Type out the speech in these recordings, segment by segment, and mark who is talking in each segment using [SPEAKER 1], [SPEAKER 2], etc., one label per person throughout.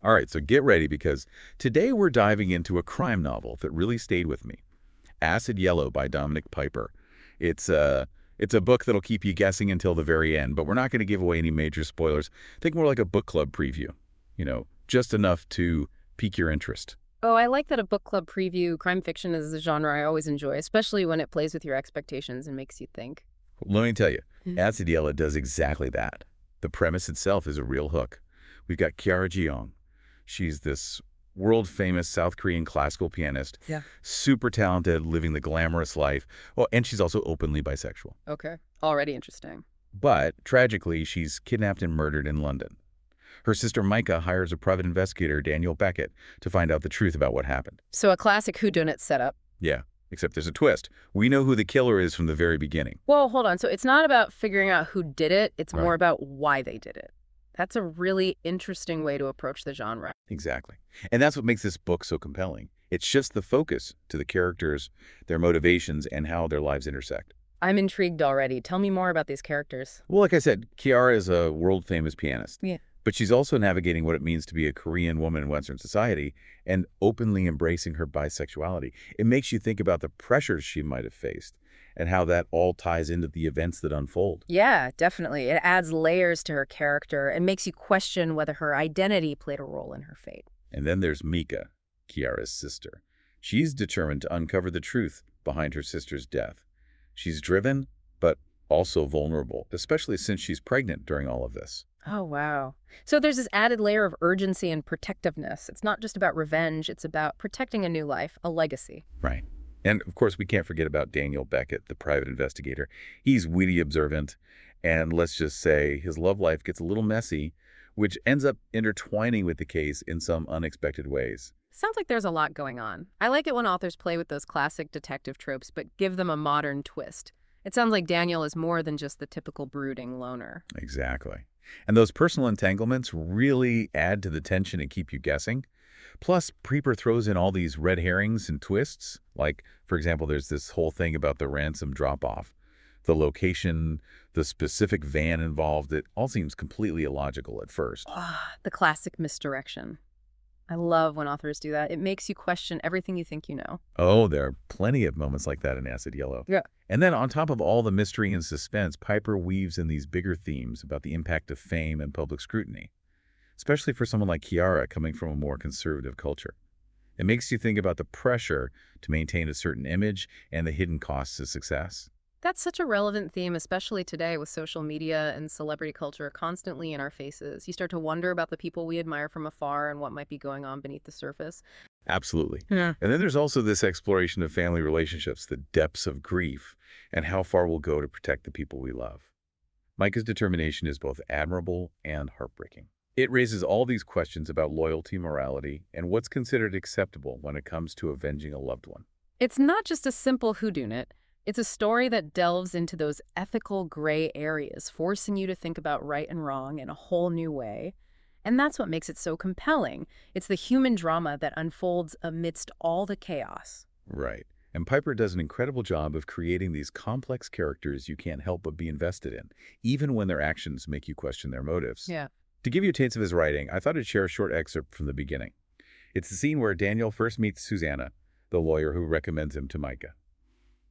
[SPEAKER 1] All right, so get ready because today we're diving into a crime novel that really stayed with me. Acid Yellow by Dominic Piper. It's a it's a book that'll keep you guessing until the very end, but we're not going to give away any major spoilers. Think more like a book club preview. Just enough to pique your interest.
[SPEAKER 2] Oh, I like that a book club preview. Crime fiction is a genre I always enjoy, especially when it plays with your expectations and makes you think.
[SPEAKER 1] Let me tell you,
[SPEAKER 2] Mhm.
[SPEAKER 1] Acid Yellow does exactly that. The premise itself is a real hook. We've got Kiaraa Jeong. She's this world-famous South Korean classical pianist,
[SPEAKER 2] Yeah.
[SPEAKER 1] super talented, living the glamorous life. Oh, and she's also openly bisexual.
[SPEAKER 2] Okay. Already interesting.
[SPEAKER 1] But, tragically, she's kidnapped and murdered in London. Her sister Micha hires a private investigator, Daniel Beckett, to find out the truth about what happened.
[SPEAKER 2] So a classic whodunit setup.
[SPEAKER 1] Yeah, except there's a twist. We know who the killer is from the very beginning.
[SPEAKER 2] Whoa, hold on. So it's not about figuring out who did it. It's
[SPEAKER 1] Right.
[SPEAKER 2] more about why they did it. That's a really interesting way to approach the genre.
[SPEAKER 1] Exactly. And that's what makes this book so compelling. It shifts the focus to the characters, their motivations, and how their lives intersect.
[SPEAKER 2] I'm intrigued already. Tell me more about these characters.
[SPEAKER 1] Well, like I said, Kiara is a world-famous pianist.
[SPEAKER 2] Yeah.
[SPEAKER 1] But she's also navigating what it means to be a Korean woman in Western society and openly embracing her bisexuality. It makes you think about the pressures she might have faced and how that all ties into the events that unfold.
[SPEAKER 2] Yeah, definitely. It adds layers to her character and makes you question whether her identity played a role in her fate.
[SPEAKER 1] And then there's Micha, Kiara's sister. She's determined to uncover the truth behind her sister's death. She's driven, but also vulnerable, especially since she's pregnant during all of this.
[SPEAKER 2] Oh, wow. So there's this added layer of urgency and protectiveness. It's not just about revenge, it's about protecting a new life, a legacy.
[SPEAKER 1] Right. And of course, we can't forget about Daniel Beckett, the private investigator. He's witty, observant, and let's just say his love life gets a little messy, which ends up intertwining with the case in some unexpected ways.
[SPEAKER 2] Sounds like there's a lot going on. I like it when authors play with those classic detective tropes, but give them a modern twist. It sounds like Daniel is more than just the typical brooding loner.
[SPEAKER 1] Exactly. And those personal entanglements really add to the tension and keep you guessing. Plus, Preeper throws in all these red herrings and twists. Like, for example, there's this whole thing about the ransom drop-off. The location, the specific van involved, it all seems completely illogical at first.
[SPEAKER 2] Ah, the classic misdirection. I love when authors do that. It makes you question everything you think you know.
[SPEAKER 1] Oh, there are plenty of moments like that in Acid Yellow.
[SPEAKER 2] Yeah.
[SPEAKER 1] And then on top of all the mystery and suspense, Piper weaves in these bigger themes about the impact of fame and public scrutiny, especially for someone like Kiara coming from a more conservative culture. It makes you think about the pressure to maintain a certain image and the hidden costs of success.
[SPEAKER 2] That's such a relevant theme, especially today with social media and celebrity culture constantly in our faces. You start to wonder about the people we admire from afar and what might be going on beneath the surface.
[SPEAKER 1] Absolutely.
[SPEAKER 2] Yeah.
[SPEAKER 1] And then there's also this exploration of family relationships, the depths of grief, and how far we'll go to protect the people we love. Micah's determination is both admirable and heartbreaking. It raises all these questions about loyalty, morality, and what's considered acceptable when it comes to avenging a loved one.
[SPEAKER 2] It's not just a simple whodunit. It's a story that delves into those ethical gray areas, forcing you to think about right and wrong in a whole new way. And that's what makes it so compelling. It's the human drama that unfolds amidst all the chaos.
[SPEAKER 1] Right. And Piper does an incredible job of creating these complex characters you can't help but be invested in, even when their actions make you question their motives.
[SPEAKER 2] Yeah.
[SPEAKER 1] To give you a taste of his writing, I thought I'd share a short excerpt from the beginning. It's the scene where Daniel first meets Susanna, the lawyer who recommends him to Micha.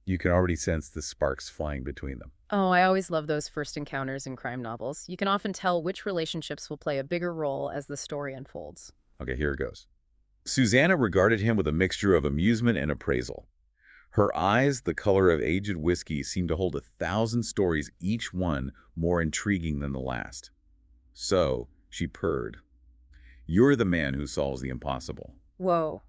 [SPEAKER 1] You can already sense the sparks flying between them.
[SPEAKER 2] Oh, I always love those first encounters in crime novels. You can often tell which relationships will play a bigger role as the story unfolds.
[SPEAKER 1] Okay, here it goes. Susanna regarded him with a mixture of amusement and appraisal. Her eyes, the color of aged whiskey, seemed to hold 1,000 stories, each one more intriguing than the last. So, she purred. You're the man who solves the impossible.
[SPEAKER 2] Whoa.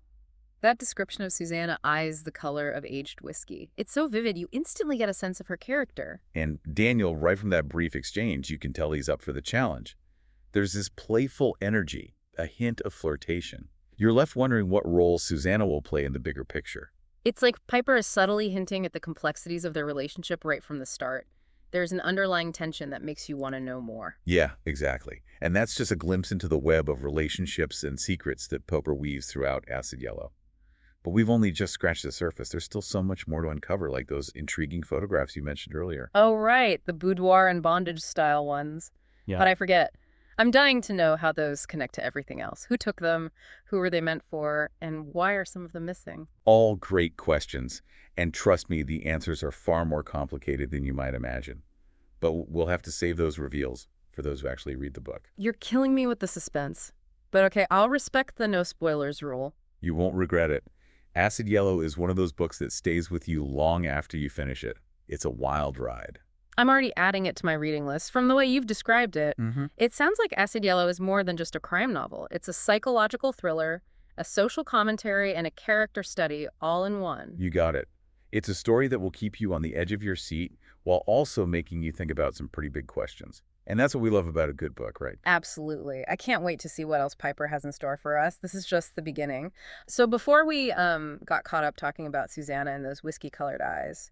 [SPEAKER 2] That description of Susanna eyes the color of aged whiskey. It's so vivid, you instantly get a sense of her character.
[SPEAKER 1] And Daniel, right from that brief exchange, you can tell he's up for the challenge. There's this playful energy, a hint of flirtation. You're left wondering what role Susanna will play in the bigger picture.
[SPEAKER 2] It's like Piper is subtly hinting at the complexities of their relationship right from the start. There's an underlying tension that makes you want to know more.
[SPEAKER 1] Yeah, exactly. And that's just a glimpse into the web of relationships and secrets that Piper weaves throughout Acid Yellow. But we've only just scratched the surface. There's still so much more to uncover, like those intriguing photographs you mentioned earlier.
[SPEAKER 2] Oh, right, the boudoir and bondage style ones.
[SPEAKER 1] Yeah.
[SPEAKER 2] But I forget. I'm dying to know how those connect to everything else. Who took them? Who were they meant for? And why are some of them missing?
[SPEAKER 1] All great questions. And trust me, the answers are far more complicated than you might imagine. But we'll have to save those reveals for those who actually read the book.
[SPEAKER 2] You're killing me with the suspense. But okay, I'll respect the no spoilers rule.
[SPEAKER 1] You won't regret it. Acid Yellow is one of those books that stays with you long after you finish it. It's a wild ride.
[SPEAKER 2] I'm already adding it to my reading list. From the way you've described it, it sounds like Acid Yellow is more than just a crime novel. It's a psychological thriller, a social commentary, and a character study all in one.
[SPEAKER 1] You got it. It's a story that will keep you on the edge of your seat while also making you think about some pretty big questions. And that's what we love about a good book, right?
[SPEAKER 2] Absolutely. I can't wait to see what else Piper has in store for us. This is just the beginning. So before we got caught up talking about Susanna and those whiskey-colored eyes,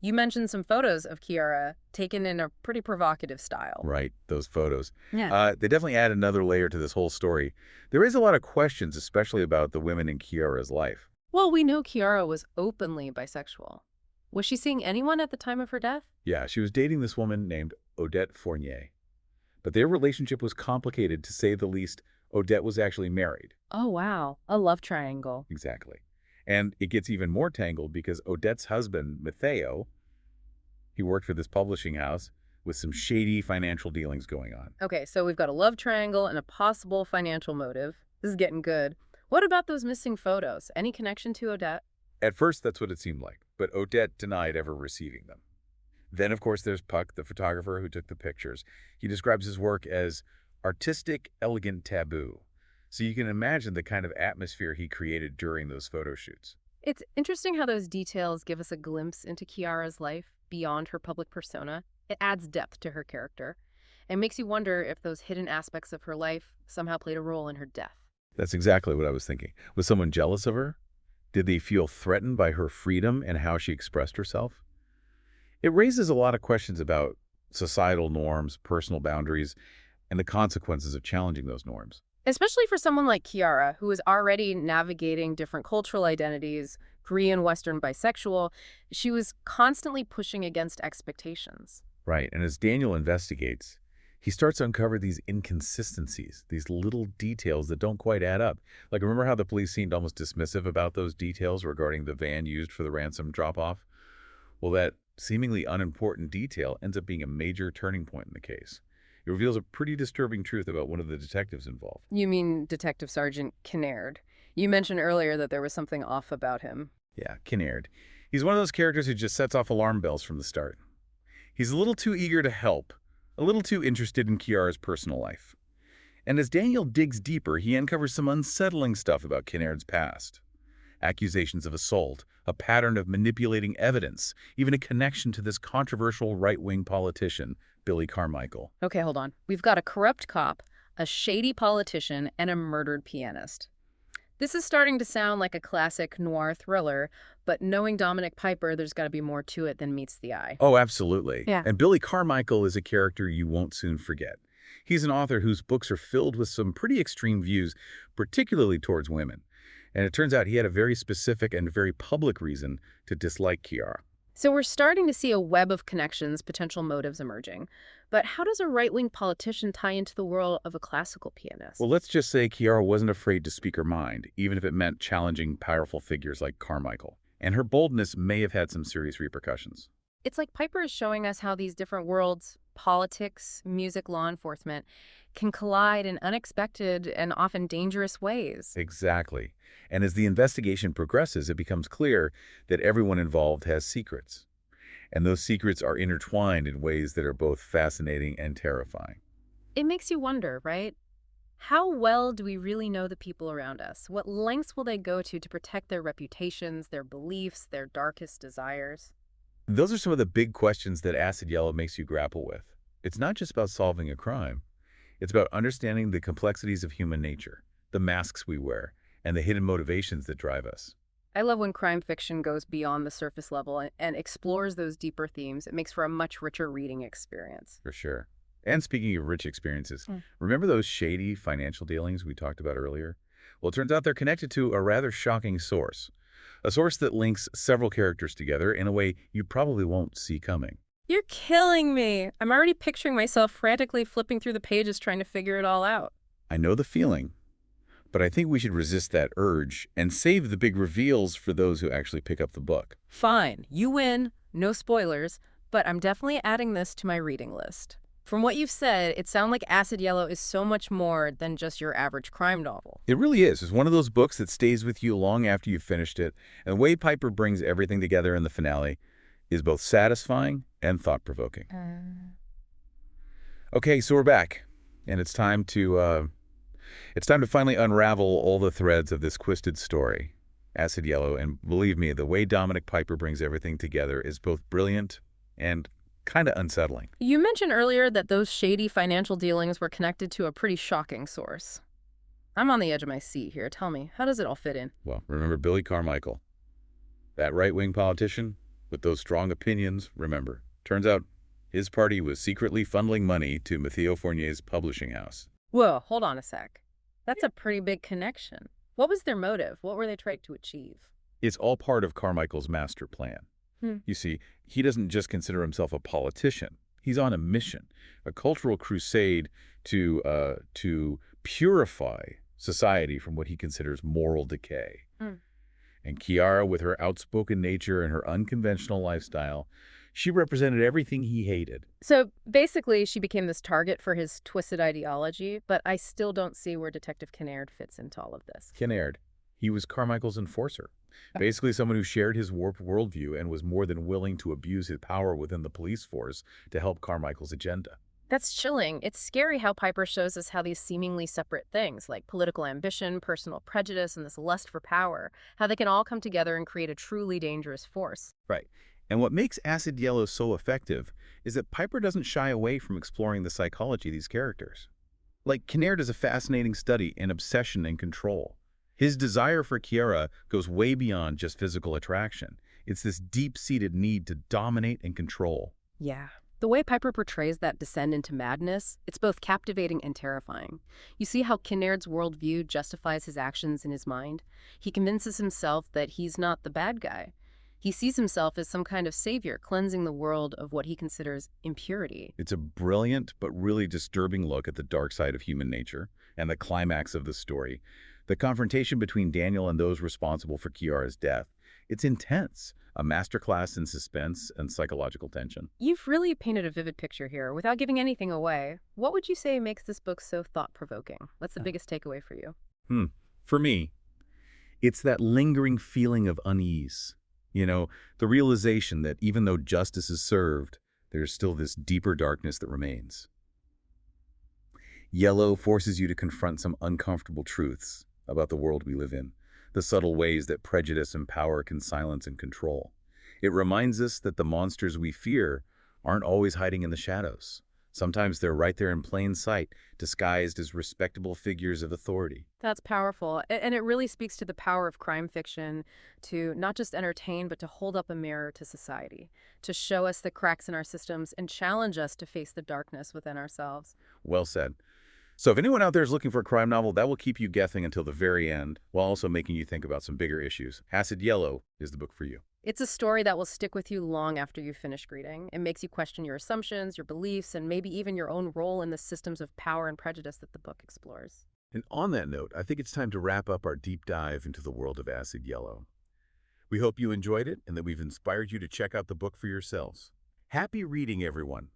[SPEAKER 2] you mentioned some photos of Kiaraa taken in a pretty provocative style.
[SPEAKER 1] Right, those photos.
[SPEAKER 2] Yeah.
[SPEAKER 1] They definitely add another layer to this whole story. There is a lot of questions, especially about the women in Kiara's life.
[SPEAKER 2] Well, we know Kiaraa was openly bisexual. Was she seeing anyone at the time of her death?
[SPEAKER 1] Yeah, she was dating this woman named Odette Fournier. But their relationship was complicated, to say the least. Odette was actually married.
[SPEAKER 2] Oh, wow. A love triangle.
[SPEAKER 1] Exactly. And it gets even more tangled because Odette's husband, Matteo, he worked for this publishing house with some shady financial dealings going on.
[SPEAKER 2] Okay, so we've got a love triangle and a possible financial motive. This is getting good. What about those missing photos? Any connection to Odette?
[SPEAKER 1] At first, that's what it seemed like, but Odette denied ever receiving them. Then, of course, there's Puck, the photographer who took the pictures. He describes his work as artistic, elegant taboo. So you can imagine the kind of atmosphere he created during those photo shoots.
[SPEAKER 2] It's interesting how those details give us a glimpse into Kiara's life beyond her public persona. It adds depth to her character and makes you wonder if those hidden aspects of her life somehow played a role in her death.
[SPEAKER 1] That's exactly what I was thinking. Was someone jealous of her? Did they feel threatened by her freedom and how she expressed herself? It raises a lot of questions about societal norms, personal boundaries, and the consequences of challenging those norms.
[SPEAKER 2] Especially for someone like Kiaraa, who is already navigating different cultural identities, Korean, Western, bisexual, she was constantly pushing against expectations.
[SPEAKER 1] Right, and as Daniel investigates, he starts to uncover these inconsistencies, these little details that don't quite add up. Like, remember how the police seemed almost dismissive about those details regarding the van used for the ransom drop-off? Well, that seemingly unimportant detail ends up being a major turning point in the case. It reveals a pretty disturbing truth about one of the detectives involved.
[SPEAKER 2] You mean Detective Sergeant Kinnaird. You mentioned earlier that there was something off about him.
[SPEAKER 1] Yeah, Kinnaird. He's one of those characters who just sets off alarm bells from the start. He's a little too eager to help, a little too interested in Kiara's personal life. And as Daniel digs deeper, he uncovers some unsettling stuff about Kinnaird's past. Accusations of assault, a pattern of manipulating evidence, even a connection to this controversial right-wing politician, Billy Carmichael.
[SPEAKER 2] Okay, hold on. We've got a corrupt cop, a shady politician, and a murdered pianist. This is starting to sound like a classic noir thriller, but knowing Dominic Piper, there's got to be more to it than meets the eye.
[SPEAKER 1] Oh, absolutely.
[SPEAKER 2] Yeah.
[SPEAKER 1] And Billy Carmichael is a character you won't soon forget. He's an author whose books are filled with some pretty extreme views, particularly towards women. And it turns out he had a very specific and very public reason to dislike Kiaraa.
[SPEAKER 2] So we're starting to see a web of connections, potential motives emerging. But how does a right-wing politician tie into the world of a classical pianist?
[SPEAKER 1] Well, let's just say Kiaraa wasn't afraid to speak her mind, even if it meant challenging powerful figures like Carmichael. And her boldness may have had some serious repercussions.
[SPEAKER 2] It's like Piper is showing us how these different worlds, politics, music, law enforcement, can collide in unexpected and often dangerous ways.
[SPEAKER 1] Exactly. And as the investigation progresses, it becomes clear that everyone involved has secrets. And those secrets are intertwined in ways that are both fascinating and terrifying.
[SPEAKER 2] It makes you wonder, right? How well do we really know the people around us? What lengths will they go to protect their reputations, their beliefs, their darkest desires?
[SPEAKER 1] Those are some of the big questions that Acid Yellow makes you grapple with. It's not just about solving a crime. It's about understanding the complexities of human nature, the masks we wear, and the hidden motivations that drive us.
[SPEAKER 2] I love when crime fiction goes beyond the surface level and explores those deeper themes. It makes for a much richer reading experience.
[SPEAKER 1] For sure. And speaking of rich experiences, remember those shady financial dealings we talked about earlier? Well, it turns out they're connected to a rather shocking source. A source that links several characters together in a way you probably won't see coming.
[SPEAKER 2] You're killing me. I'm already picturing myself frantically flipping through the pages trying to figure it all out.
[SPEAKER 1] I know the feeling, but I think we should resist that urge and save the big reveals for those who actually pick up the book.
[SPEAKER 2] Fine, you win. No spoilers, but I'm definitely adding this to my reading list. From what you've said, it sounds like Acid Yellow is so much more than just your average crime novel.
[SPEAKER 1] It really is. It's one of those books that stays with you long after you've finished it, and the way Piper brings everything together in the finale is both satisfying and thought-provoking. Okay, so we're back, and it's time to finally unravel all the threads of this twisted story, Acid Yellow, and believe me, the way Dominic Piper brings everything together is both brilliant and kind of unsettling.
[SPEAKER 2] You mentioned earlier that those shady financial dealings were connected to a pretty shocking source. I'm on the edge of my seat here. Tell me, how does it all fit in?
[SPEAKER 1] Well, remember Billy Carmichael, that right-wing politician with those strong opinions? Remember, turns out his party was secretly funneling money to Matteo Fournier's publishing house.
[SPEAKER 2] Whoa, hold on a sec. That's a pretty big connection. What was their motive? What were they trying to achieve?
[SPEAKER 1] It's all part of Carmichael's master plan. You see, he doesn't just consider himself a politician. He's on a mission, a cultural crusade to purify society from what he considers moral decay. And Kiaraa, with her outspoken nature and her unconventional lifestyle, she represented everything he hated.
[SPEAKER 2] So basically, she became this target for his twisted ideology, but I still don't see where Detective Kinnaird fits into all of this.
[SPEAKER 1] Kinnaird, he was Carmichael's enforcer. Basically someone who shared his warped worldview and was more than willing to abuse his power within the police force to help Carmichael's agenda.
[SPEAKER 2] That's chilling. It's scary how Piper shows us how these seemingly separate things, like political ambition, personal prejudice, and this lust for power, how they can all come together and create a truly dangerous force.
[SPEAKER 1] Right. And what makes Acid Yellow so effective is that Piper doesn't shy away from exploring the psychology of these characters. Like, Kinnaird is a fascinating study in obsession and control. His desire for Kiaraa goes way beyond just physical attraction. It's this deep-seated need to dominate and control.
[SPEAKER 2] Yeah. The way Piper portrays that descent into madness, it's both captivating and terrifying. You see how Kinnaird's worldview justifies his actions in his mind? He convinces himself that he's not the bad guy. He sees himself as some kind of savior, cleansing the world of what he considers impurity.
[SPEAKER 1] It's a brilliant but really disturbing look at the dark side of human nature and the climax of the story. The confrontation between Daniel and those responsible for Kiara's death. It's intense, a masterclass in suspense and psychological tension.
[SPEAKER 2] You've really painted a vivid picture here without giving anything away. What would you say makes this book so thought-provoking? What's the biggest takeaway for you?
[SPEAKER 1] For me, it's that lingering feeling of unease. You know, the realization that even though justice is served, there's still this deeper darkness that remains. Yellow forces you to confront some uncomfortable truths about the world we live in, the subtle ways that prejudice and power can silence and control. It reminds us that the monsters we fear aren't always hiding in the shadows. Sometimes they're right there in plain sight, disguised as respectable figures of authority.
[SPEAKER 2] That's powerful. And it really speaks to the power of crime fiction to not just entertain, but to hold up a mirror to society, to show us the cracks in our systems and challenge us to face the darkness within ourselves.
[SPEAKER 1] Well said. So if anyone out there is looking for a crime novel that will keep you guessing until the very end, while also making you think about some bigger issues, Acid Yellow is the book for you.
[SPEAKER 2] It's a story that will stick with you long after you finish reading. It makes you question your assumptions, your beliefs, and maybe even your own role in the systems of power and prejudice that the book explores.
[SPEAKER 1] And on that note, I think it's time to wrap up our deep dive into the world of Acid Yellow. We hope you enjoyed it and that we've inspired you to check out the book for yourselves. Happy reading, everyone!